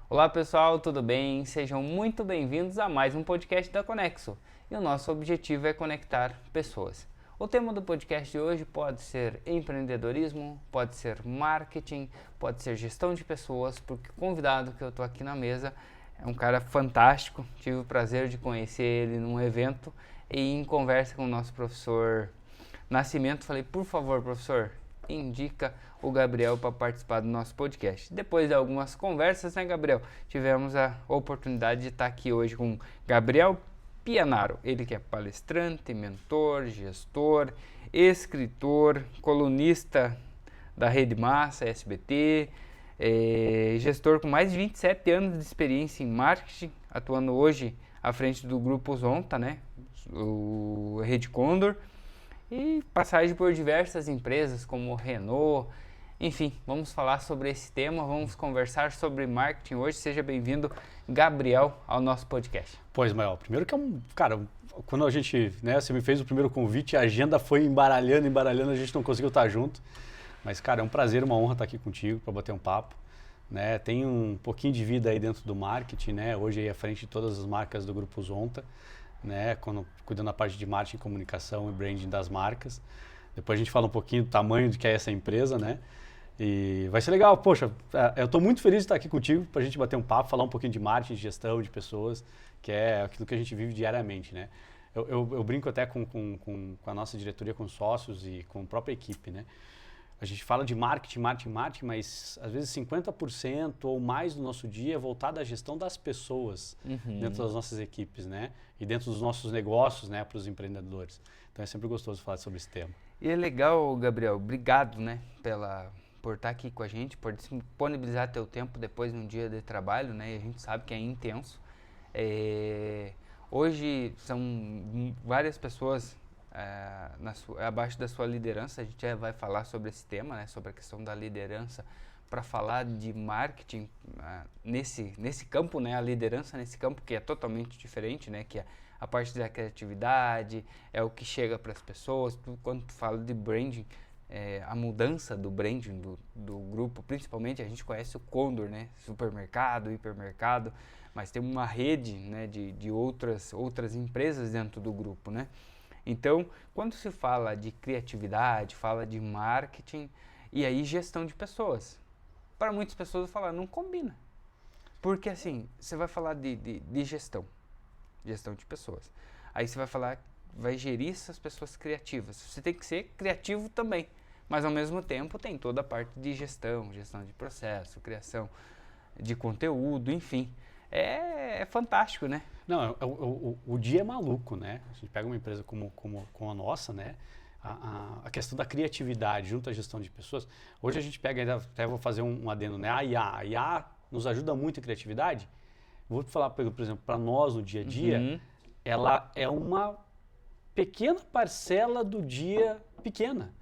Olá pessoal, tudo bem? Sejam muito bem-vindos a mais um podcast da Conexo. E o nosso objetivo é conectar pessoas. O tema do podcast de hoje pode ser empreendedorismo, pode ser marketing, pode ser gestão de pessoas, porque o convidado que eu estou aqui na mesa é um cara fantástico. Tive o prazer de conhecer ele num evento e em conversa com o nosso professor Nascimento, falei, por favor, professor, indica o Gabriel para participar do nosso podcast. Depois de algumas conversas, né, Gabriel? Tivemos a oportunidade de estar aqui hoje com Gabriel Pianaro. Ele que é palestrante, mentor, gestor, escritor, colunista da Rede Massa, SBT, gestor com mais de 27 anos de experiência em marketing, atuando hoje à frente do Grupo Zonta, né? O Rede Condor. E passagem por diversas empresas como Renault, enfim, vamos falar sobre esse tema, vamos conversar sobre marketing hoje. Seja bem-vindo, Gabriel, ao nosso podcast. Pois, Mael, primeiro que quando a gente, você me fez o primeiro convite, a agenda foi embaralhando, a gente não conseguiu estar junto. Mas, cara, é um prazer, uma honra estar aqui contigo para bater um papo. Né? Tem um pouquinho de vida aí dentro do marketing, né? Hoje aí à frente de todas as marcas do Grupo Zonta. Né, cuidando da parte de marketing, comunicação e branding das marcas. Depois a gente fala um pouquinho do tamanho de que é essa empresa, né? E vai ser legal, poxa, eu estou muito feliz de estar aqui contigo para a gente bater um papo, falar um pouquinho de marketing, de gestão, de pessoas, que é aquilo que a gente vive diariamente, né? Eu brinco até com a nossa diretoria, com sócios e com a própria equipe, né? A gente fala de marketing, mas às vezes 50% ou mais do nosso dia é voltado à gestão das pessoas dentro das nossas equipes, né? E dentro dos nossos negócios, né, para os empreendedores. Então é sempre gostoso falar sobre esse tema. E é legal, Gabriel, obrigado, né, por estar aqui com a gente, por disponibilizar teu tempo depois de um dia de trabalho, né? E a gente sabe que é intenso. Hoje são várias pessoas abaixo da sua liderança. A gente já vai falar sobre esse tema, né, sobre a questão da liderança, para falar de marketing nesse campo, né, a liderança nesse campo que é totalmente diferente, né, que é a parte da criatividade, é o que chega para as pessoas. Quando tu fala de branding, a mudança do branding do grupo, principalmente a gente conhece o Condor, né, supermercado, hipermercado, mas tem uma rede, né, de outras empresas dentro do grupo, né. Então, quando se fala de criatividade, fala de marketing e aí gestão de pessoas, para muitas pessoas falar não combina. Porque assim, você vai falar de gestão de pessoas. Aí você vai gerir essas pessoas criativas. Você tem que ser criativo também, mas ao mesmo tempo tem toda a parte de gestão de processo, criação de conteúdo, enfim. É fantástico, né? Não, o dia é maluco, né? A gente pega uma empresa como a nossa, né? A questão da criatividade junto à gestão de pessoas. Hoje a gente pega, até vou fazer um adendo, né? A IA nos ajuda muito em criatividade. Vou falar, por exemplo, para nós no dia a dia, ela é uma pequena parcela do dia pequena.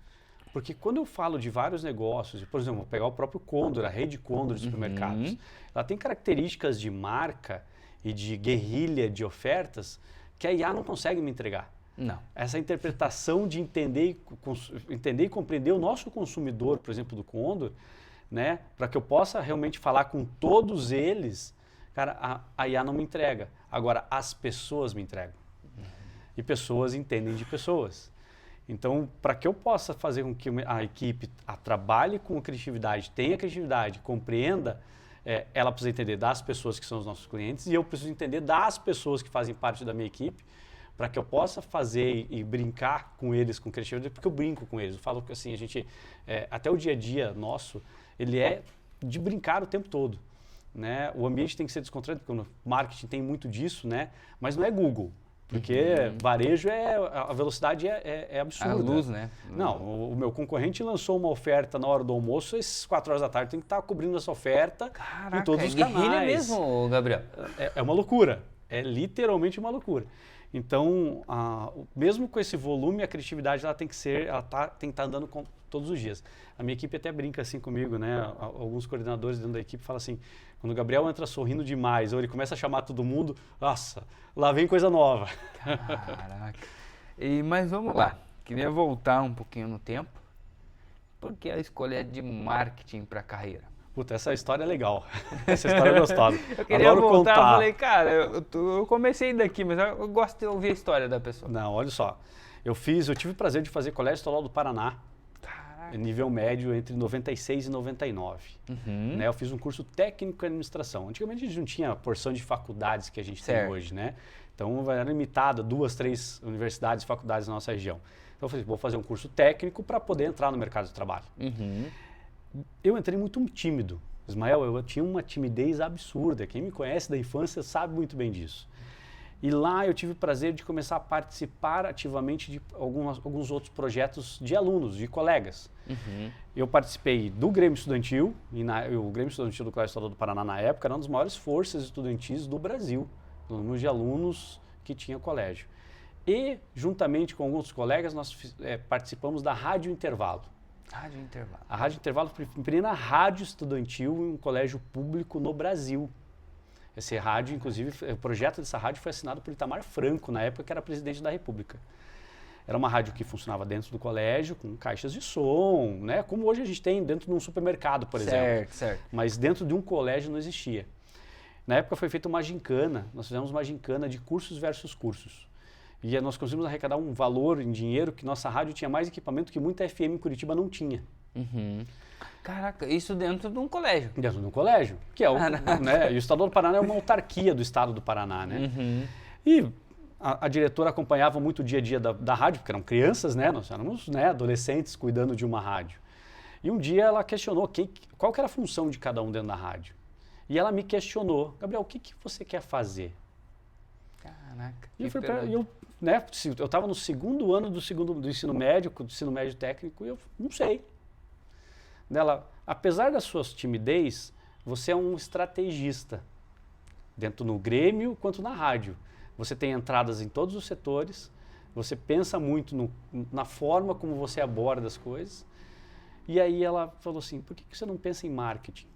Porque quando eu falo de vários negócios, por exemplo, vou pegar o próprio Condor, a rede Condor de supermercados, ela tem características de marca e de guerrilha de ofertas que a IA não consegue me entregar. Não. Essa interpretação de entender e compreender o nosso consumidor, por exemplo, do Condor, né, para que eu possa realmente falar com todos eles, cara, a IA não me entrega. Agora, as pessoas me entregam. E pessoas entendem de pessoas. Então, para que eu possa fazer com que a equipe trabalhe com criatividade, tenha criatividade, compreenda, ela precisa entender das pessoas que são os nossos clientes e eu preciso entender das pessoas que fazem parte da minha equipe, para que eu possa fazer e brincar com eles com criatividade, porque eu brinco com eles. Eu falo que assim, a gente, até o dia a dia nosso, ele é de brincar o tempo todo. Né? O ambiente tem que ser descontraído, porque o marketing tem muito disso, né? Mas não é Google. Porque varejo a velocidade é absurda. A luz, né? Não, o meu concorrente lançou uma oferta na hora do almoço, às 4 horas da tarde tem que estar cobrindo essa oferta. Caraca, em todos os canais. Guerrilha mesmo, Gabriel. É uma loucura, é literalmente uma loucura. Então, mesmo com esse volume, a criatividade tem que estar andando todos os dias. A minha equipe até brinca assim comigo, né? Alguns coordenadores dentro da equipe falam assim, quando o Gabriel entra sorrindo demais, ou ele começa a chamar todo mundo, nossa, lá vem coisa nova. Caraca. Mas vamos lá, queria voltar um pouquinho no tempo. Por que a escolha de marketing para a carreira? Puta, essa história é legal. Essa história é gostosa. Eu queria Adoro voltar, eu contar. falei, cara, eu comecei daqui, mas eu gosto de ouvir a história da pessoa. Não, olha só. Eu tive o prazer de fazer Colégio Estadual do Paraná, Caraca. nível médio entre 96 e 99. Uhum. Né? Eu fiz um curso técnico em administração. Antigamente a gente não tinha a porção de faculdades que a gente tem Certo. hoje, né? Então era limitado a 2, 3 universidades e faculdades na nossa região. Então eu falei, vou fazer um curso técnico para poder entrar no mercado de trabalho. Uhum. Eu entrei muito tímido. Ismael, eu tinha uma timidez absurda. Quem me conhece da infância sabe muito bem disso. E lá eu tive o prazer de começar a participar ativamente de alguns outros projetos de alunos, de colegas. Uhum. Eu participei do Grêmio Estudantil, o Grêmio Estudantil do Colégio Estadual do Paraná na época era uma das maiores forças estudantis do Brasil, no número de alunos que tinha colégio. E, juntamente com alguns colegas, nós participamos da Rádio Intervalo. Rádio Intervalo. A Rádio Intervalo foi a primeira rádio estudantil em um colégio público no Brasil. Esse rádio, inclusive, o projeto dessa rádio foi assinado por Itamar Franco, na época que era presidente da República. Era uma rádio que funcionava dentro do colégio, com caixas de som, né? Como hoje a gente tem dentro de um supermercado, por exemplo. Certo. Mas dentro de um colégio não existia. Na época foi feita uma gincana, nós fizemos uma gincana de cursos versus cursos. E nós conseguimos arrecadar um valor em dinheiro que nossa rádio tinha mais equipamento que muita FM em Curitiba não tinha. Uhum. Caraca, isso dentro de um colégio. Dentro de um colégio, que é o, né? E o Estado do Paraná é uma autarquia do Estado do Paraná, né? Uhum. E a diretora acompanhava muito o dia a dia da rádio, porque eram crianças, né? Nós éramos, né, adolescentes cuidando de uma rádio. E um dia ela questionou qual que era a função de cada um dentro da rádio. E ela me questionou, Gabriel, o que você quer fazer? Caraca. E eu estava no segundo ano do ensino médio técnico, e eu não sei. Dela, apesar das suas timidez, você é um estrategista, dentro no Grêmio quanto na rádio. Você tem entradas em todos os setores, você pensa muito na forma como você aborda as coisas. E aí ela falou assim, por que você não pensa em marketing?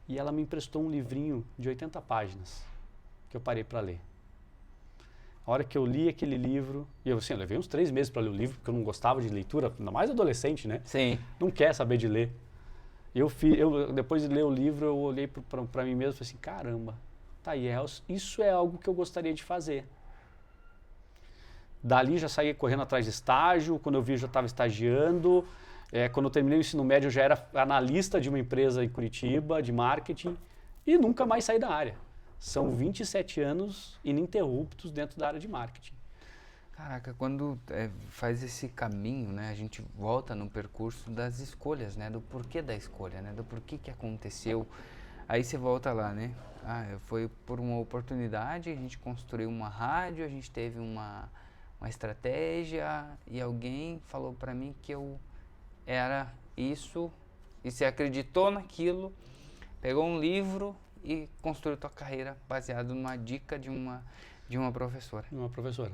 E ela me emprestou um livrinho de 80 páginas, que eu parei para ler. A hora que eu li aquele livro, e eu levei uns 3 meses para ler o livro, porque eu não gostava de leitura, ainda mais adolescente, né? Sim. Não quer saber de ler. Depois de ler o livro, eu olhei para mim mesmo e falei assim, caramba, tá aí, isso é algo que eu gostaria de fazer. Dali já saí correndo atrás de estágio, quando eu vi eu já estava estagiando, quando eu terminei o ensino médio eu já era analista de uma empresa em Curitiba, de marketing, e nunca mais saí da área. São 27 anos ininterruptos dentro da área de marketing. Caraca, quando faz esse caminho, né, a gente volta no percurso das escolhas, né, do porquê da escolha, né, do porquê que aconteceu. Aí você volta lá, né, foi por uma oportunidade, a gente construiu uma rádio, a gente teve uma estratégia e alguém falou para mim que eu era isso e você acreditou naquilo, pegou um livro e construiu tua carreira baseado numa dica de uma professora. Uma professora.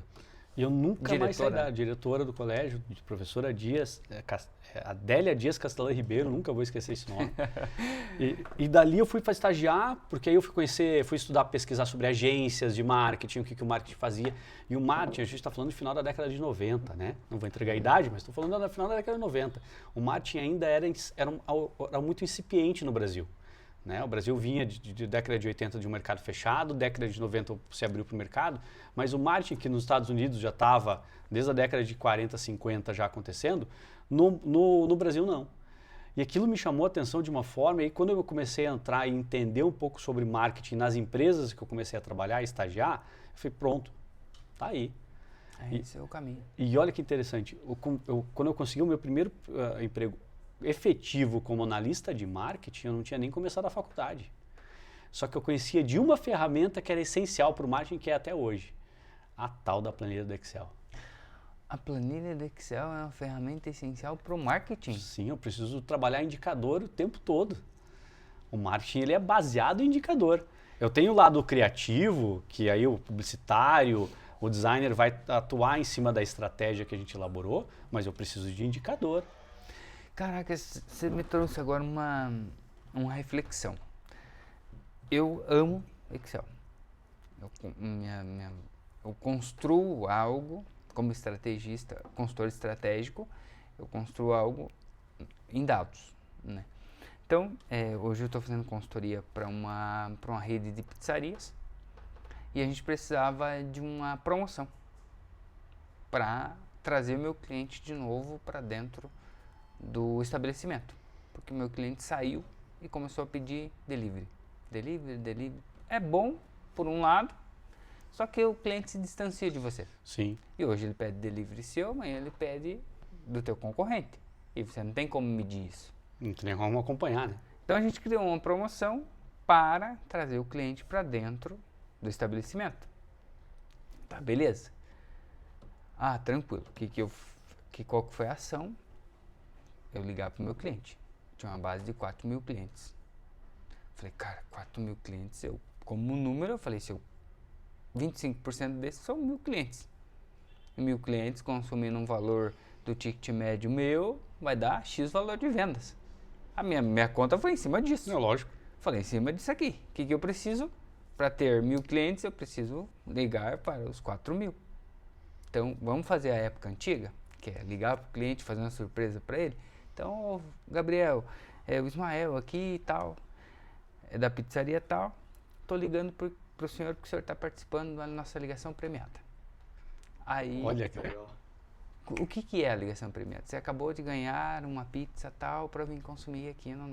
E eu nunca mais saí da diretora do colégio, professora Dias, Adélia Dias Castelã Ribeiro, nunca vou esquecer esse nome. E dali eu fui para estagiar, porque aí eu fui estudar, pesquisar sobre agências de marketing, o que o marketing fazia. E o marketing, a gente está falando do final da década de 90, né? Não vou entregar a idade, mas estou falando do final da década de 90. O marketing ainda era muito incipiente no Brasil. Né? O Brasil vinha de década de 80 de um mercado fechado, década de 90 se abriu para o mercado, mas o marketing que nos Estados Unidos já estava, desde a década de 40, 50 já acontecendo, no Brasil não. E aquilo me chamou a atenção de uma forma, e aí quando eu comecei a entrar e entender um pouco sobre marketing nas empresas que eu comecei a trabalhar, a estagiar, eu falei, pronto, tá aí. Esse é o caminho. E olha que interessante, quando eu consegui o meu primeiro emprego efetivo como analista de marketing, eu não tinha nem começado a faculdade. Só que eu conhecia de uma ferramenta que era essencial para o marketing, que é até hoje, a tal da planilha do Excel. A planilha do Excel é uma ferramenta essencial para o marketing? Sim, eu preciso trabalhar indicador o tempo todo. O marketing ele é baseado em indicador. Eu tenho o lado criativo, que aí o publicitário, o designer vai atuar em cima da estratégia que a gente elaborou, mas eu preciso de indicador. Caraca, você me trouxe agora uma reflexão. Eu amo Excel. Eu construo algo como estrategista, consultor estratégico, eu construo algo em dados, né? Então, hoje eu estou fazendo consultoria para uma rede de pizzarias e a gente precisava de uma promoção para trazer o meu cliente de novo para dentro do estabelecimento, porque o meu cliente saiu e começou a pedir delivery. Delivery. É bom, por um lado, só que o cliente se distancia de você. Sim. E hoje ele pede delivery seu, amanhã ele pede do teu concorrente. E você não tem como medir isso. Não tem nem como acompanhar, né? Então a gente criou uma promoção para trazer o cliente para dentro do estabelecimento. Tá, beleza. Ah, tranquilo. Qual que foi a ação? Eu ligar para o meu cliente. Tinha uma base de 4.000 clientes. Falei, cara, 4.000 clientes, como número, eu falei, 25% desses são 1.000 clientes. 1.000 clientes consumindo um valor do ticket médio meu, vai dar X valor de vendas. A minha conta foi em cima disso. É lógico. Falei, em cima disso aqui. O que eu preciso? Para ter 1.000 clientes, eu preciso ligar para os 4.000. Então, vamos fazer a época antiga, que é ligar para o cliente, fazer uma surpresa para ele. Então, Gabriel, o Ismael aqui e tal, é da pizzaria tal, estou ligando para o senhor porque o senhor está participando da nossa ligação premiada. Aí, olha que legal. O que é a ligação premiada? Você acabou de ganhar uma pizza tal para vir consumir aqui na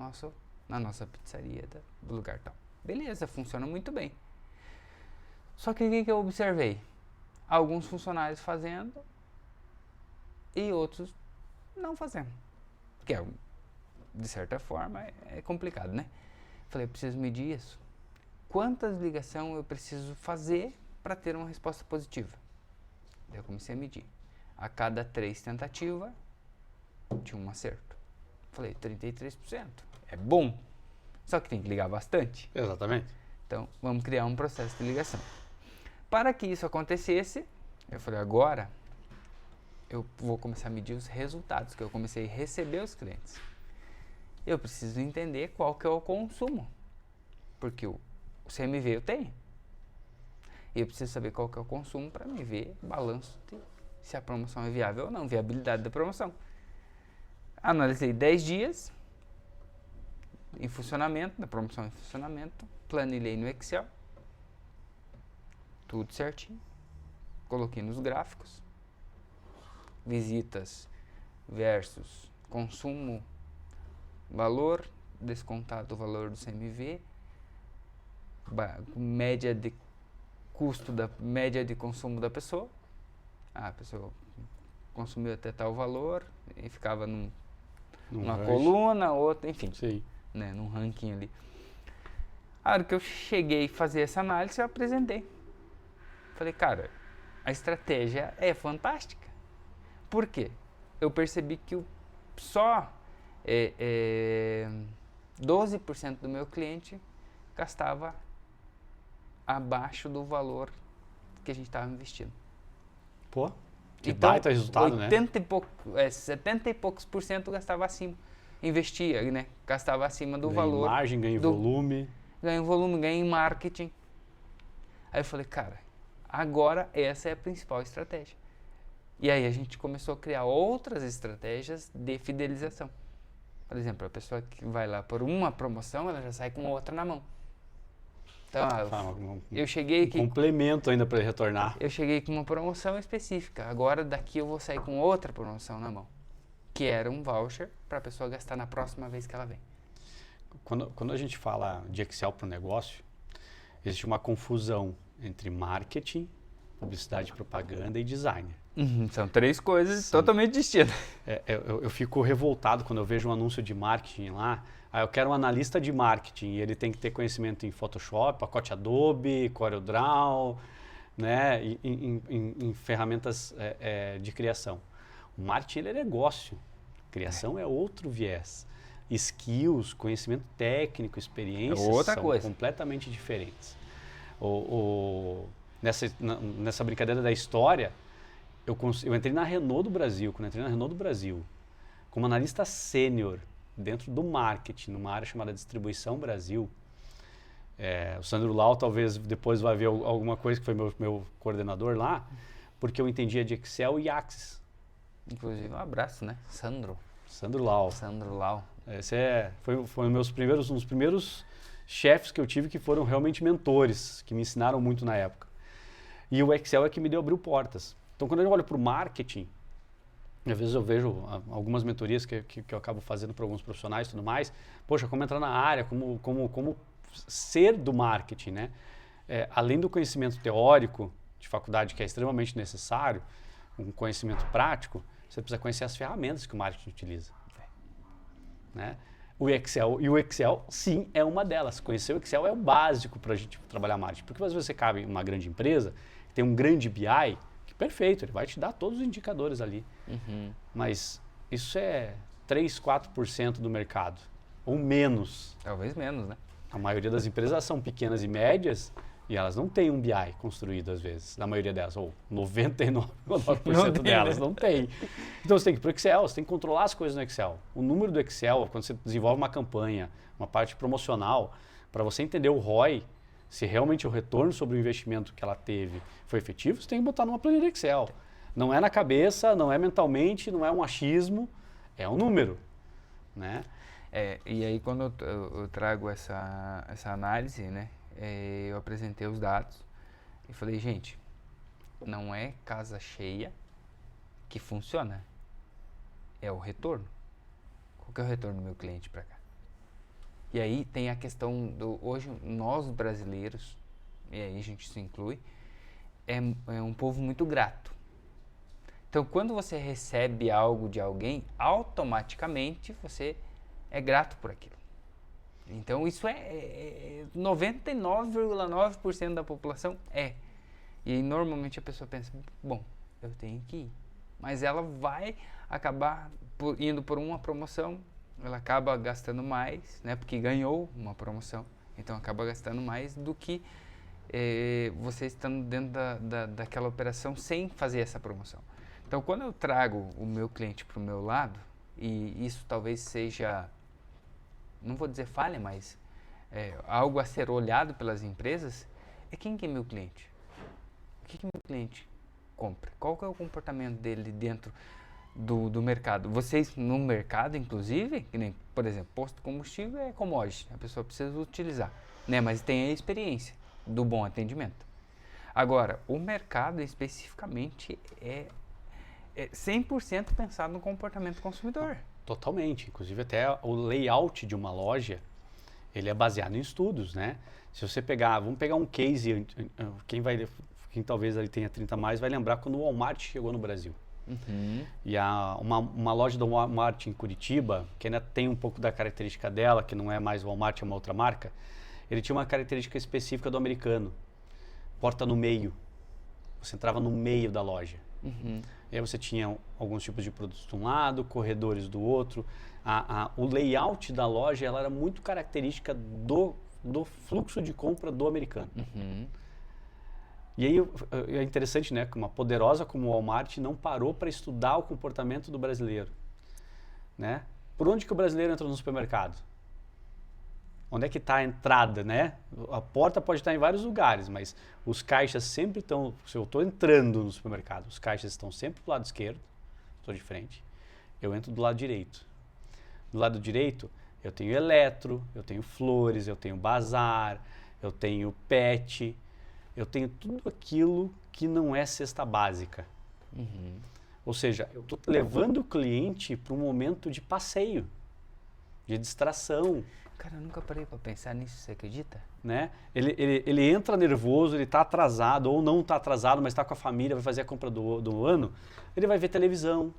nossa pizzaria do lugar tal. Beleza, funciona muito bem. Só que o que eu observei? Alguns funcionários fazendo e outros não fazendo. Que de certa forma é complicado, né? Falei, eu preciso medir isso. Quantas ligações eu preciso fazer para ter uma resposta positiva? Daí eu comecei a medir. A cada 3 tentativas, tinha um acerto. Falei, 33%. É bom. Só que tem que ligar bastante. Exatamente. Então, vamos criar um processo de ligação. Para que isso acontecesse, eu falei, agora eu vou começar a medir os resultados, que eu comecei a receber os clientes. Eu preciso entender qual que é o consumo. Porque o CMV eu tenho. E eu preciso saber qual que é o consumo para me ver o balanço de se a promoção é viável ou não, viabilidade da promoção. Analisei 10 dias em funcionamento, da promoção em funcionamento, planilhei no Excel, tudo certinho, coloquei nos gráficos, visitas versus consumo, valor, descontado o valor do CMV, média de custo média de consumo da pessoa. A pessoa consumiu até tal valor e ficava numa coluna, outra, enfim, né, num ranking ali. A hora que eu cheguei a fazer essa análise, eu apresentei. Falei, cara, a estratégia é fantástica. Por quê? Eu percebi que só 12% do meu cliente gastava abaixo do valor que a gente estava investindo. Pô, que então, baita resultado, 70 e poucos por cento gastava acima. Investia, né? Gastava acima do valor. Ganha margem, ganha volume. Ganha volume, ganha em marketing. Aí eu falei, cara, agora essa é a principal estratégia. E aí a gente começou a criar outras estratégias de fidelização. Por exemplo, a pessoa que vai lá por uma promoção, ela já sai com outra na mão. Então, eu cheguei aqui... complemento ainda para retornar. Eu cheguei com uma promoção específica. Agora, daqui eu vou sair com outra promoção na mão. Que era um voucher para a pessoa gastar na próxima vez que ela vem. Quando a gente fala de Excel para o negócio, existe uma confusão entre marketing, publicidade e propaganda e designer. São 3 coisas totalmente distintas. Eu fico revoltado quando eu vejo um anúncio de marketing lá. Eu quero um analista de marketing e ele tem que ter conhecimento em Photoshop, pacote Adobe, CorelDRAW, né, em ferramentas de criação. O marketing ele é negócio, criação é outro viés. Skills, conhecimento técnico, experiências são completamente diferentes. Nessa brincadeira da história, eu entrei na Renault do Brasil, quando eu entrei na Renault do Brasil, como analista sênior dentro do marketing, numa área chamada Distribuição Brasil. O Sandro Lau talvez depois vai ver alguma coisa, que foi meu coordenador lá, porque eu entendia de Excel e Axis. Inclusive, um abraço, né? Sandro Lau. Sandro Lau. Foi um dos primeiros chefes que eu tive que foram realmente mentores, que me ensinaram muito na época. E o Excel é que me abriu portas. Então, quando eu olho para o marketing, às vezes eu vejo algumas mentorias que eu acabo fazendo para alguns profissionais e tudo mais. Poxa, como entrar na área, como ser do marketing, né? Além do conhecimento teórico de faculdade, que é extremamente necessário, um conhecimento prático, você precisa conhecer as ferramentas que o marketing utiliza. Né? O Excel, sim, é uma delas. Conhecer o Excel é o básico para a gente trabalhar marketing. Porque às vezes você cabe em uma grande empresa, tem um grande BI, que perfeito, ele vai te dar todos os indicadores ali. Uhum. Mas isso é 3, 4% do mercado, ou menos. Talvez menos, né? A maioria das empresas são pequenas e médias e elas não têm um BI construído às vezes, na maioria delas, ou 99% delas não tem. Então você tem que ir para o Excel, você tem que controlar as coisas no Excel. O número do Excel, quando você desenvolve uma campanha, uma parte promocional, para você entender o ROI, se realmente o retorno sobre o investimento que ela teve foi efetivo, você tem que botar numa planilha Excel. Não é na cabeça, não é mentalmente, não é um achismo, é um número, né? E aí quando eu trago essa análise, né, eu apresentei os dados e falei, gente, não é casa cheia que funciona, é o retorno. Qual que é o retorno do meu cliente para cá? E aí tem a questão hoje nós brasileiros, e aí a gente se inclui, é um povo muito grato. Então quando você recebe algo de alguém, automaticamente você é grato por aquilo. Então isso 99,9% da população é. E aí, normalmente a pessoa pensa, bom, eu tenho que ir. Mas ela vai acabar indo por uma promoção, ela acaba gastando mais, né? Porque ganhou uma promoção. Então acaba gastando mais do que você estando dentro daquela operação sem fazer essa promoção. Então quando eu trago o meu cliente para o meu lado, e isso talvez seja, não vou dizer falha, mas algo a ser olhado pelas empresas, quem que é meu cliente? O que meu cliente compra? Qual que é o comportamento dele dentro do mercado? Vocês no mercado, inclusive, que nem, por exemplo, posto de combustível é commodity, a pessoa precisa utilizar, né? Mas tem a experiência do bom atendimento. Agora, o mercado especificamente é 100% pensado no comportamento do consumidor. Totalmente. Inclusive até o layout de uma loja, ele é baseado em estudos, né? Se você pegar, vamos pegar um case, quem talvez ali tenha 30 mais vai lembrar quando o Walmart chegou no Brasil. Uhum. E uma loja do Walmart em Curitiba, que ainda tem um pouco da característica dela, que não é mais o Walmart, é uma outra marca, ele tinha uma característica específica do americano. Porta no meio. Você entrava no meio da loja. Uhum. E aí você tinha alguns tipos de produtos de um lado, corredores do outro. O layout da loja ela era muito característica do fluxo de compra do americano. Uhum. E aí é interessante, né, que uma poderosa como o Walmart não parou para estudar o comportamento do brasileiro. Né? Por onde que o brasileiro entra no supermercado? Onde é que está a entrada, né? A porta pode estar em vários lugares, mas os caixas sempre estão... Se eu estou entrando no supermercado, os caixas estão sempre do lado esquerdo, estou de frente, eu entro do lado direito. Do lado direito, eu tenho eletro, eu tenho flores, eu tenho bazar, eu tenho pet, eu tenho tudo aquilo que não é cesta básica. Uhum. Ou seja, eu estou levando o cliente para um momento de passeio, de distração. Cara, eu nunca parei para pensar nisso, você acredita? Né? Ele entra nervoso, ele está atrasado ou não está atrasado, mas está com a família, vai fazer a compra do ano, ele vai ver televisão,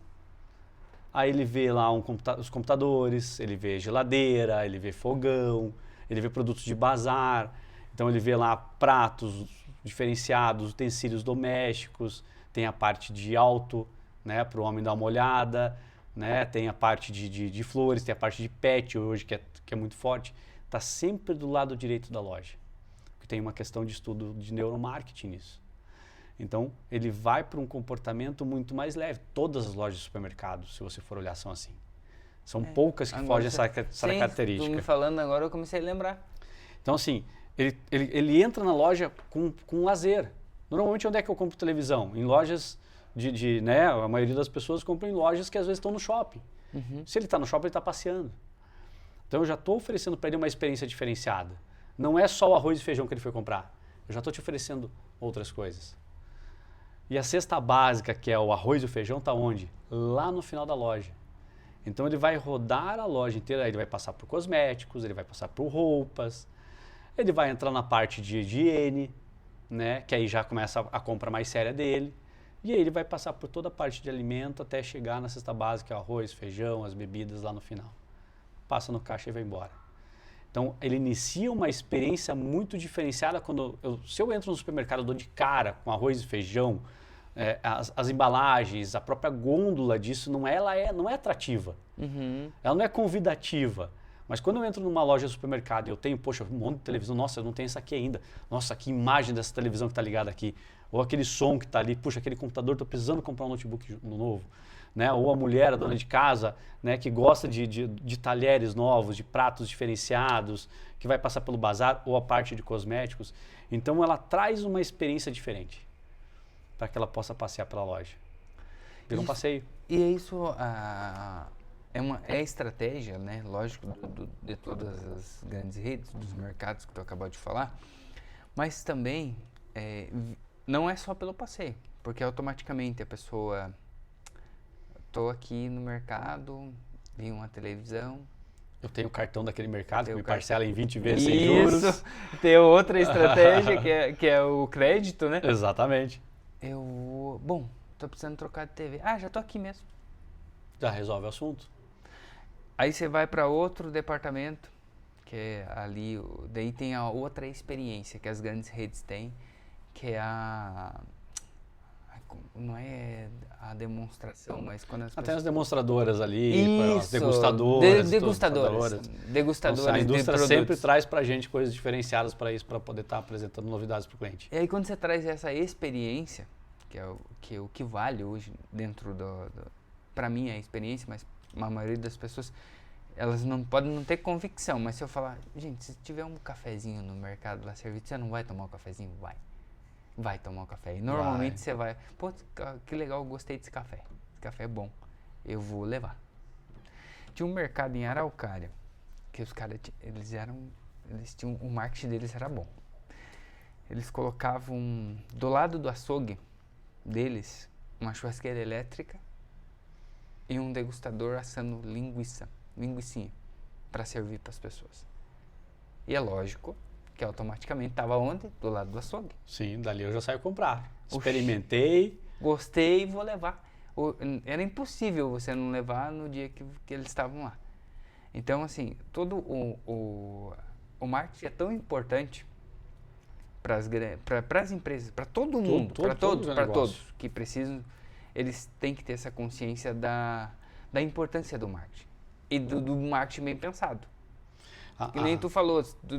aí ele vê lá os computadores, ele vê geladeira, ele vê fogão, ele vê produtos de bazar, então ele vê lá pratos diferenciados, utensílios domésticos, tem a parte de auto, né, para o homem dar uma olhada, né, tem a parte de flores, tem a parte de pet hoje que é muito forte, está sempre do lado direito da loja. Tem uma questão de estudo de neuromarketing nisso. Então, ele vai para um comportamento muito mais leve. Todas as lojas de supermercado, se você for olhar, são assim. São poucas que fogem essa característica. Sim, me falando agora, eu comecei a lembrar. Então, assim, ele entra na loja com lazer. Normalmente, onde é que eu compro televisão? Em lojas né, a maioria das pessoas compram em lojas que às vezes estão no shopping. Uhum. Se ele está no shopping, ele está passeando. Então eu já estou oferecendo para ele uma experiência diferenciada. Não é só o arroz e feijão que ele foi comprar. Eu já estou te oferecendo outras coisas. E a cesta básica, que é o arroz e o feijão, está onde? Lá no final da loja. Então ele vai rodar a loja inteira, ele vai passar por cosméticos, ele vai passar por roupas, ele vai entrar na parte de higiene, né, que aí já começa a compra mais séria dele. E aí ele vai passar por toda a parte de alimento até chegar na cesta básica, arroz, feijão, as bebidas lá no final. Passa no caixa e vai embora. Então ele inicia uma experiência muito diferenciada quando se eu entro no supermercado, eu dou de cara com arroz e feijão, as embalagens, a própria gôndola disso, não é atrativa. Ela não é convidativa. Mas quando eu entro numa loja de supermercado e eu tenho, poxa, um monte de televisão, nossa, eu não tenho essa aqui ainda. Nossa, que imagem dessa televisão que está ligada aqui. Ou aquele som que está ali, puxa, aquele computador, estou precisando comprar um notebook novo. Né? Ou a mulher, a dona de casa, né, que gosta de talheres novos, de pratos diferenciados, que vai passar pelo bazar, ou a parte de cosméticos. Então ela traz uma experiência diferente para que ela possa passear pela loja. Vira um passeio. E é isso... É estratégia, né? Lógico, de todas as grandes redes, dos mercados que tu acabou de falar, mas também não é só pelo passeio, porque automaticamente a pessoa, estou aqui no mercado, vi uma televisão. Eu tenho o cartão daquele mercado que me parcela em 20 vezes sem juros. Isso, tem outra estratégia que é o crédito, né? Exatamente. Bom, estou precisando trocar de TV. Já estou aqui mesmo. Já resolve o assunto. Aí você vai para outro departamento, que é ali, daí tem a outra experiência que as grandes redes têm, que é não é a demonstração, mas quando as pessoas... Tem as demonstradoras ali, as degustadoras. Então, a indústria sempre traz para a gente coisas diferenciadas para isso, para poder estar apresentando novidades para o cliente. E aí quando você traz essa experiência, que é o que vale hoje dentro para mim é a experiência, mas a maioria das pessoas, elas não podem não ter convicção, mas se eu falar, gente, se tiver um cafezinho no mercado lá servido, você não vai tomar o cafezinho? Vai tomar o café. E normalmente você vai, pô, que legal, gostei desse café. Esse café é bom, eu vou levar. Tinha um mercado em Araucária, que os caras, eles tinham, o marketing deles era bom. Eles colocavam do lado do açougue deles uma churrasqueira elétrica e um degustador assando linguicinha, para servir para as pessoas. E é lógico que automaticamente estava onde? Do lado do açougue. Sim, dali eu já saio comprar. Experimentei. Gostei e vou levar. Era impossível você não levar no dia que eles estavam lá. Então, assim, todo o marketing é tão importante para as empresas, para todo mundo, para todos que precisam. Eles têm que ter essa consciência da importância do marketing e do marketing bem pensado. Que nem tu falou, tu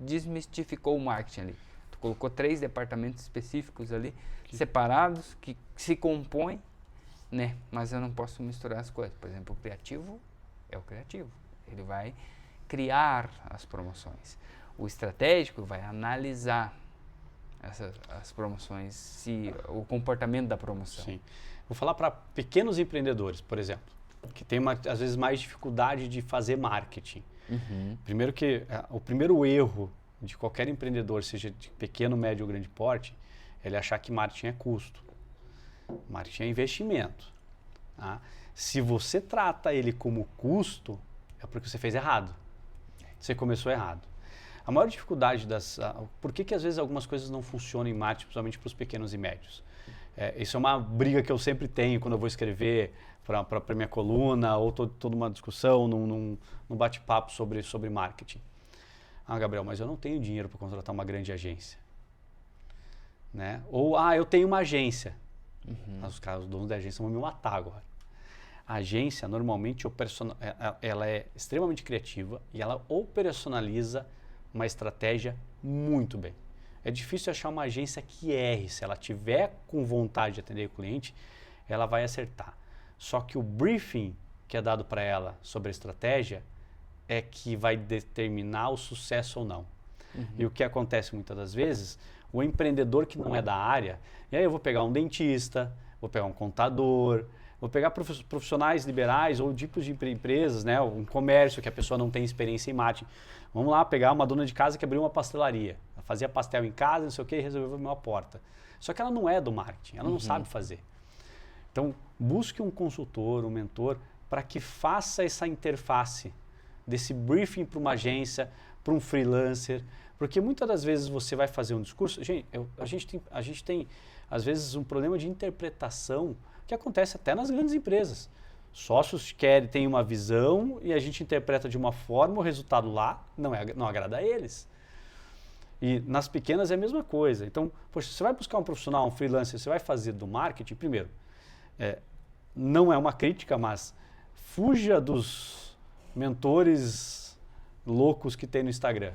desmistificou o marketing ali. Tu colocou 3 departamentos específicos ali, separados, que se compõem, né? Mas eu não posso misturar as coisas. Por exemplo, o criativo é o criativo. Ele vai criar as promoções. O estratégico vai analisar as promoções, o comportamento da promoção. Sim. Vou falar para pequenos empreendedores, por exemplo, que tem às vezes mais dificuldade de fazer marketing. Primeiro que o primeiro erro de qualquer empreendedor, seja de pequeno, médio ou grande porte, é ele achar que marketing é custo. Marketing é investimento. Tá? Se você trata ele como custo, é porque você fez errado. Você começou errado. A maior dificuldade por que às vezes algumas coisas não funcionam em marketing, principalmente para os pequenos e médios? Isso é uma briga que eu sempre tenho quando eu vou escrever para minha coluna ou toda uma discussão, num bate-papo sobre marketing. Gabriel, mas eu não tenho dinheiro para contratar uma grande agência. Né? Ou, eu tenho uma agência. Mas os donos da agência vão me matar agora. A agência, normalmente, ela é extremamente criativa e ela operacionaliza uma estratégia muito bem. É difícil achar uma agência que erre. Se ela tiver com vontade de atender o cliente, ela vai acertar. Só que o briefing que é dado para ela sobre a estratégia é que vai determinar o sucesso ou não. E o que acontece muitas das vezes, o empreendedor que não é da área, e aí eu vou pegar um dentista, vou pegar um contador, Vou pegar profissionais liberais ou tipos de empresas, né? Um comércio que a pessoa não tem experiência em marketing. Vamos lá pegar uma dona de casa que abriu uma pastelaria. Ela fazia pastel em casa, não sei o que, e resolveu abrir uma porta. Só que ela não é do marketing, ela não sabe fazer. Então, busque um consultor, um mentor, para que faça essa interface desse briefing para uma agência, para um freelancer, porque muitas das vezes você vai fazer um discurso. Gente, a gente tem, às vezes, um problema de interpretação que acontece até nas grandes empresas. Sócios têm uma visão e a gente interpreta de uma forma, o resultado lá não agrada a eles. E nas pequenas é a mesma coisa. Então, poxa, você vai buscar um profissional, um freelancer, você vai fazer do marketing, primeiro, não é uma crítica, mas fuja dos mentores loucos que tem no Instagram.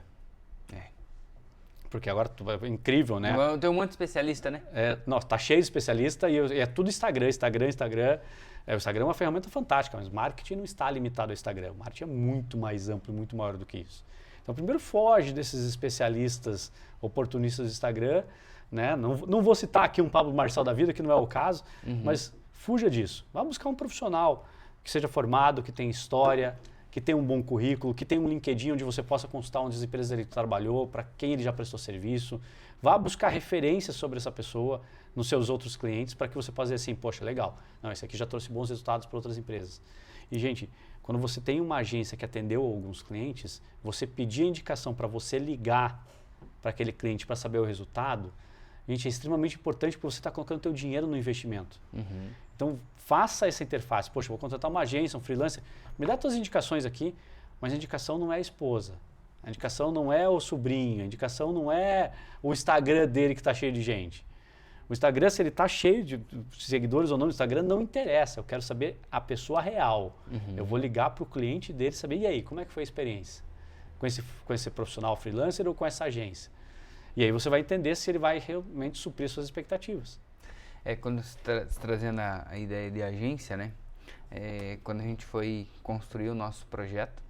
Porque agora é incrível, né? Tem um monte de especialista, né? Nossa, tá cheio de especialista e é tudo Instagram. O Instagram é uma ferramenta fantástica, mas o marketing não está limitado ao Instagram. O marketing é muito mais amplo e muito maior do que isso. Então, primeiro foge desses especialistas oportunistas do Instagram, né? Não vou citar aqui um Pablo Marçal da vida, que não é o caso, mas fuja disso. Vá buscar um profissional que seja formado, que tenha história, que tenha um bom currículo, que tenha um LinkedIn onde você possa consultar onde as empresas ele trabalhou, para quem ele já prestou serviço. Vá buscar referências sobre essa pessoa nos seus outros clientes para que você possa dizer assim, poxa, legal, não, esse aqui já trouxe bons resultados para outras empresas. E, gente, quando você tem uma agência que atendeu alguns clientes, você pedir a indicação para você ligar para aquele cliente para saber o resultado, gente, é extremamente importante porque você está colocando o teu dinheiro no investimento. Então, faça essa interface. Poxa, vou contratar uma agência, um freelancer. Me dá suas indicações aqui, mas a indicação não é a esposa. A indicação não é o sobrinho. A indicação não é o Instagram dele que está cheio de gente. O Instagram, se ele está cheio de seguidores ou não no Instagram, não interessa. Eu quero saber a pessoa real. Eu vou ligar para o cliente dele e saber, e aí, como é que foi a experiência? Com esse profissional freelancer ou com essa agência? E aí você vai entender se ele vai realmente suprir suas expectativas. Quando trazendo a ideia de agência, né? Quando a gente foi construir o nosso projeto,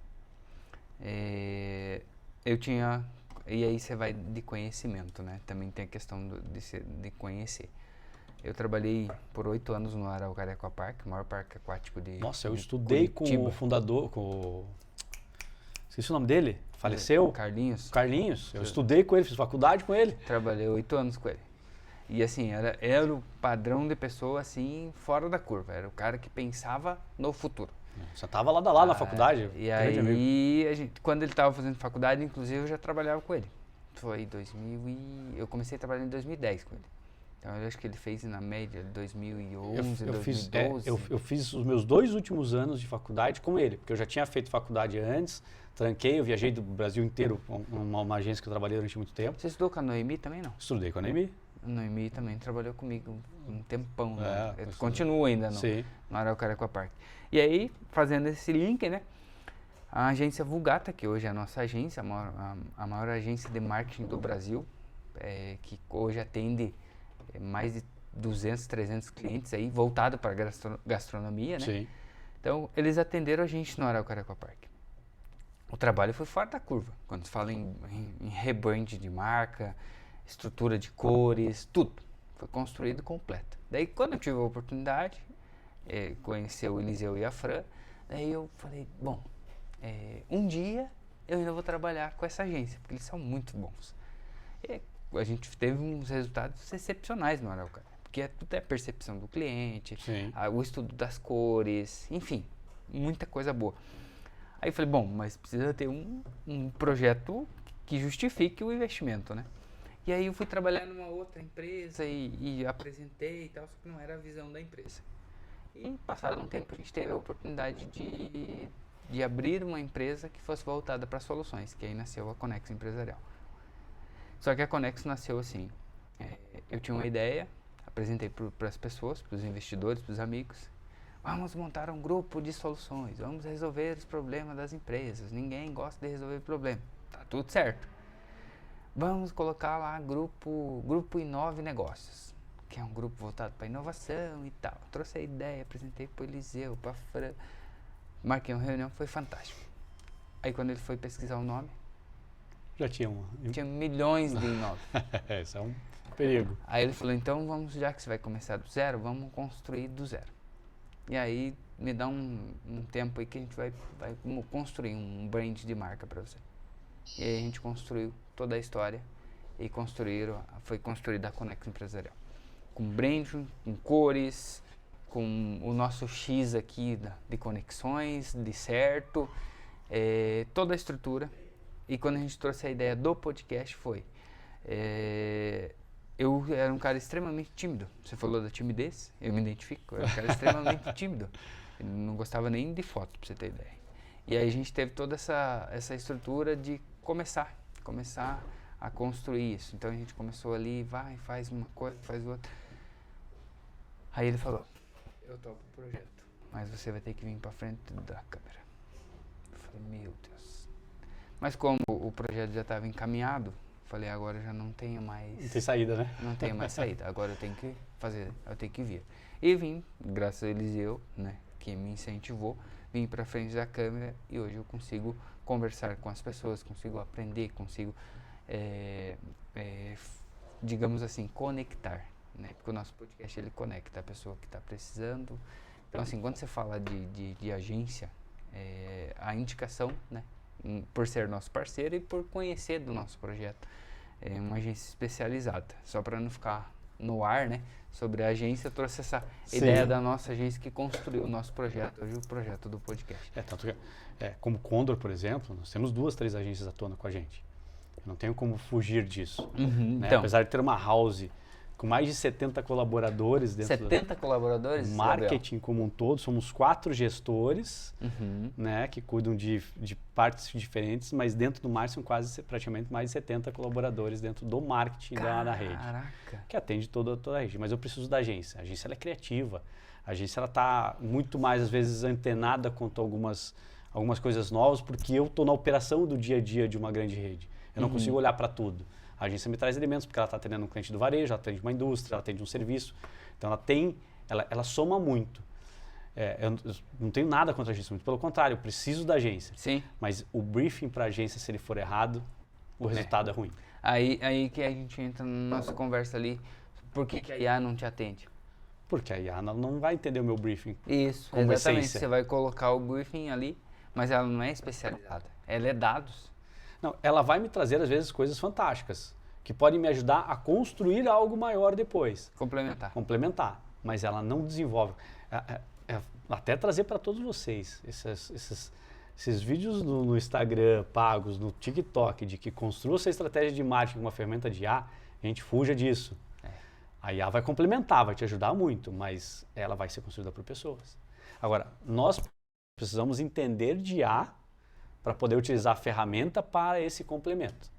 eu tinha... E aí você vai de conhecimento, né? Também tem a questão de conhecer. Eu trabalhei por 8 anos no Araucária Aquapark, o maior parque aquático de Nossa, eu estudei Curitiba. Com o fundador, esqueci o nome dele, faleceu? Carlinhos. Eu estudei com ele, fiz faculdade com ele. Trabalhei 8 anos com ele. E assim, era o padrão de pessoa assim, fora da curva. Era o cara que pensava no futuro. Você estava lá na faculdade? E aí, quando ele estava fazendo faculdade, inclusive, eu já trabalhava com ele. Foi eu comecei a trabalhar em 2010 com ele. Então, eu acho que ele fez na média 2011, 2012. Eu fiz os meus 2 últimos anos de faculdade com ele, porque eu já tinha feito faculdade antes, tranquei, eu viajei do Brasil inteiro, uma agência que eu trabalhei durante muito tempo. Você estudou com a Noemi também, não? Estudei com a Noemi. A Noemi também trabalhou comigo um tempão, né? Continua ainda no Araucária Aquapark. E aí, fazendo esse link, né? A agência Vulgata, que hoje é a nossa agência, a maior agência de marketing do Brasil, que hoje atende mais de 200, 300 clientes aí, voltado para gastronomia, né? Sim. Então, eles atenderam a gente no Araucária Aquapark. O trabalho foi fora da curva, quando se fala em rebrand de marca, estrutura de cores, tudo. Foi construído completo. Daí, quando eu tive a oportunidade, conhecer o Eliseu e a Fran, daí eu falei, bom, um dia eu ainda vou trabalhar com essa agência, porque eles são muito bons. E a gente teve uns resultados excepcionais no Araucária, porque tudo é percepção do cliente, o estudo das cores, enfim, muita coisa boa. Aí eu falei, bom, mas precisa ter um projeto que justifique o investimento, né? E aí eu fui trabalhar numa outra empresa e apresentei e tal, só que não era a visão da empresa. E passado um tempo a gente teve a oportunidade de abrir uma empresa que fosse voltada para soluções, que aí nasceu a Conexo Empresarial. Só que a Conexo nasceu assim, eu tinha uma ideia, apresentei para as pessoas, para os investidores, para os amigos, vamos montar um grupo de soluções, vamos resolver os problemas das empresas, ninguém gosta de resolver problema, tá tudo certo. Vamos colocar lá grupo Inove Negócios, que é um grupo voltado para inovação e tal. Trouxe a ideia, apresentei para o Eliseu, para a Fran, marquei uma reunião, foi fantástico. Aí quando ele foi pesquisar o nome, já tinha milhões de Inove. Isso é um perigo. Aí ele falou, então já que você vai começar do zero, vamos construir do zero. E aí me dá um tempo aí que a gente vai construir um brand de marca para você. E aí a gente construiu toda a história e foi construída a Conexo Empresarial. Com brand, com cores, com o nosso X aqui de conexões, de certo, toda a estrutura. E quando a gente trouxe a ideia do podcast eu era um cara extremamente tímido. Você falou da timidez, eu me identifico. Eu era um cara extremamente tímido. Eu não gostava nem de foto, pra você ter ideia. E aí a gente teve toda essa estrutura de começar a construir isso. Então a gente começou ali, faz uma coisa, faz outra. Aí ele falou, eu topo o projeto, mas você vai ter que vir pra frente da câmera. Eu falei, meu Deus. Mas como o projeto já estava encaminhado, falei, agora já não tenho mais... Não tem saída, né? Não tenho mais saída, agora eu tenho que fazer, eu tenho que vir. E vim, graças a Eliseu, né, que me incentivou, vim pra frente da câmera e hoje eu consigo conversar com as pessoas, consigo aprender, consigo, digamos assim, conectar, né? Porque o nosso podcast, ele conecta a pessoa que está precisando. Então, assim, quando você fala de agência, a indicação, né? Por ser nosso parceiro e por conhecer do nosso projeto. É uma agência especializada, só para não ficar no ar, né? Sobre a agência, eu trouxe essa ideia da nossa agência que construiu o nosso projeto, hoje o projeto do podcast. Tanto que, como Condor, por exemplo, nós temos 2, 3 agências atuando com a gente. Eu não tenho como fugir disso. Né? Então, apesar de ter uma house com mais de 70 colaboradores dentro 70 colaboradores? Marketing como um todo, somos 4 gestores, né, que cuidam de partes diferentes, mas dentro do marketing são praticamente mais de 70 colaboradores dentro do marketing da rede, que atende toda a rede. Mas eu preciso da agência. A agência ela é criativa, a agência ela está muito mais às vezes antenada quanto a algumas coisas novas, porque eu estou na operação do dia a dia de uma grande rede. Eu não consigo olhar para tudo. A agência me traz elementos, porque ela está atendendo um cliente do varejo, ela atende uma indústria, ela atende um serviço. Então ela soma muito. Eu não tenho nada contra a agência, muito pelo contrário, eu preciso da agência. Sim. Mas o briefing para a agência, se ele for errado, o resultado é ruim. Aí que a gente entra na nossa conversa ali, por que a IA não te atende? Porque a IA não vai entender o meu briefing. Isso, como exatamente. essência. Você vai colocar o briefing ali, mas ela não é especializada, ela é dados. Não, ela vai me trazer, às vezes, coisas fantásticas, que podem me ajudar a construir algo maior depois. Complementar. Mas ela não desenvolve. Até trazer para todos vocês esses vídeos no Instagram pagos, no TikTok, de que construa sua estratégia de marketing com uma ferramenta de IA, a gente fuja disso. A IA vai complementar, vai te ajudar muito, mas ela vai ser construída por pessoas. Agora, nós precisamos entender de IA para poder utilizar a ferramenta para esse complemento,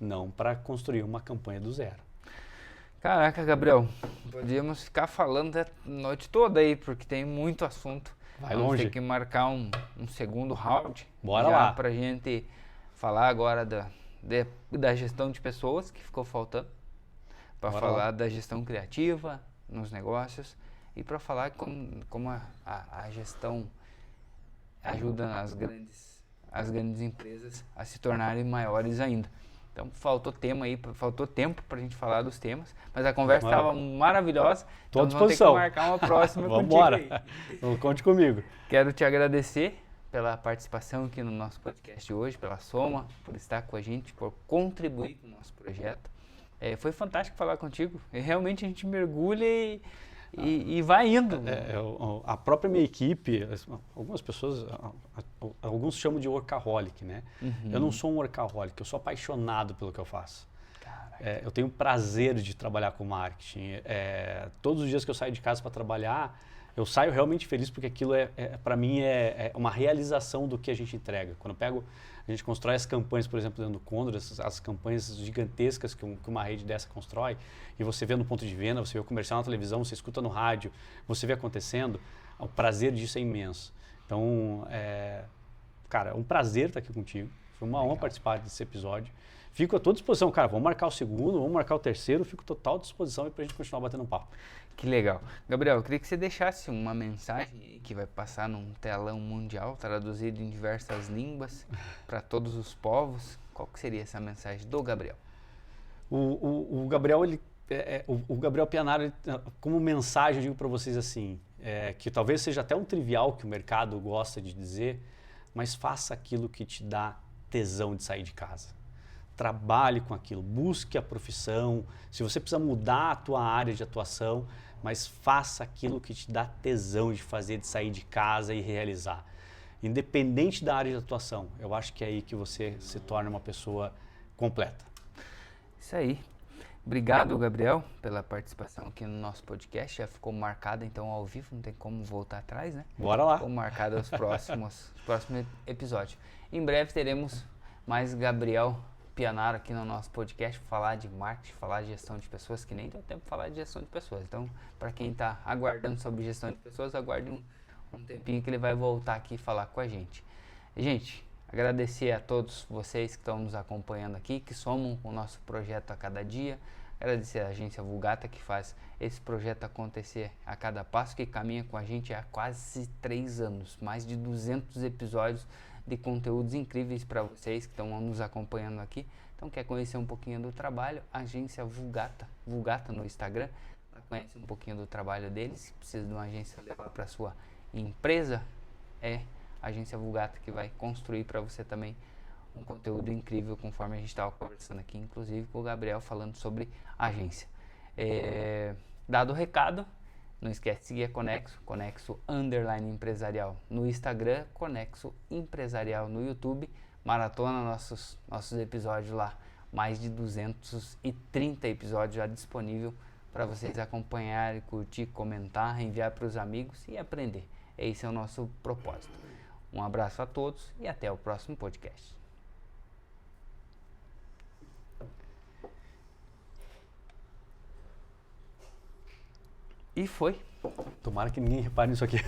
não para construir uma campanha do zero. Caraca, Gabriel, podíamos ficar falando a noite toda aí, porque tem muito assunto. Vai Vamos longe. ter que marcar um segundo round. Bora lá. Para a gente falar agora da gestão de pessoas, que ficou faltando. Para falar da gestão criativa nos negócios e para falar como a gestão ajuda as grandes empresas a se tornarem maiores ainda. Então faltou tempo para a gente falar dos temas, mas a conversa estava maravilhosa. Estou à então vamos ter que marcar uma próxima Vamos contigo embora. aí. Conte comigo. Quero te agradecer pela participação aqui no nosso podcast hoje, pela Soma, por estar com a gente, por contribuir com o nosso projeto. Foi fantástico falar contigo. Realmente a gente mergulha e vai indo. A própria minha equipe, algumas pessoas, alguns chamam de workaholic, né? Eu não sou um workaholic, eu sou apaixonado pelo que eu faço. Eu tenho prazer de trabalhar com marketing. Todos os dias que eu saio de casa para trabalhar, eu saio realmente feliz porque aquilo para mim é uma realização do que a gente entrega. Quando a gente constrói as campanhas, por exemplo, dentro do Condor, as campanhas gigantescas que uma rede dessa constrói, e você vê no ponto de venda, você vê o comercial na televisão, você escuta no rádio, você vê acontecendo, o prazer disso é imenso. Então, cara, é um prazer estar aqui contigo. Foi uma honra participar desse episódio. Fico à tua disposição, cara. Vamos marcar o segundo, vamos marcar o terceiro. Fico total disposição para a gente continuar batendo um papo. Que legal. Gabriel, eu queria que você deixasse uma mensagem que vai passar num telão mundial, traduzido em diversas línguas, para todos os povos. Qual que seria essa mensagem do Gabriel? O Gabriel, o Gabriel Pianaro, como mensagem, eu digo para vocês assim, que talvez seja até um trivial que o mercado gosta de dizer, mas faça aquilo que te dá tesão de sair de casa. Trabalhe com aquilo, busque a profissão, se você precisa mudar a tua área de atuação, mas faça aquilo que te dá tesão de fazer, de sair de casa e realizar. Independente da área de atuação, eu acho que é aí que você se torna uma pessoa completa. Isso aí. Obrigado, Gabriel, pela participação aqui no nosso podcast. Já ficou marcado, então, ao vivo, não tem como voltar atrás, né? Bora lá. Ficou marcado os próximos episódios. Em breve teremos mais Gabriel Pianaro aqui no nosso podcast, falar de marketing, falar de gestão de pessoas, que nem deu tempo de falar de gestão de pessoas. Então, para quem está aguardando sobre gestão de pessoas, aguarde um tempinho que ele vai voltar aqui e falar com a gente. Gente, agradecer a todos vocês que estão nos acompanhando aqui, que somam o nosso projeto a cada dia. Agradecer a agência Vulgata, que faz esse projeto acontecer a cada passo, que caminha com a gente há quase 3 anos, mais de 200 episódios de conteúdos incríveis para vocês que estão nos acompanhando aqui. Então, quer conhecer um pouquinho do trabalho? Agência Vulgata no Instagram. Conhece um pouquinho do trabalho deles. Se precisa de uma agência levar para sua empresa, é a agência Vulgata que vai construir para você também um conteúdo incrível, conforme a gente estava conversando aqui, inclusive com o Gabriel, falando sobre agência. Dado o recado, não esquece de seguir a Conexo _empresarial no Instagram, Conexo Empresarial no YouTube, maratona nossos episódios lá, mais de 230 episódios já disponível para vocês acompanharem, curtir, comentar, enviar para os amigos e aprender. Esse é o nosso propósito. Um abraço a todos e até o próximo podcast. E foi. Tomara que ninguém repare nisso aqui.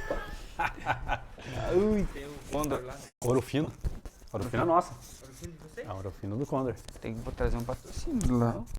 Ui, tem o Condor lá. Ouro fino. Ouro fino é nossa. Ouro fino de vocês? É ouro fino do Condor. Tem que trazer um patrocínio lá.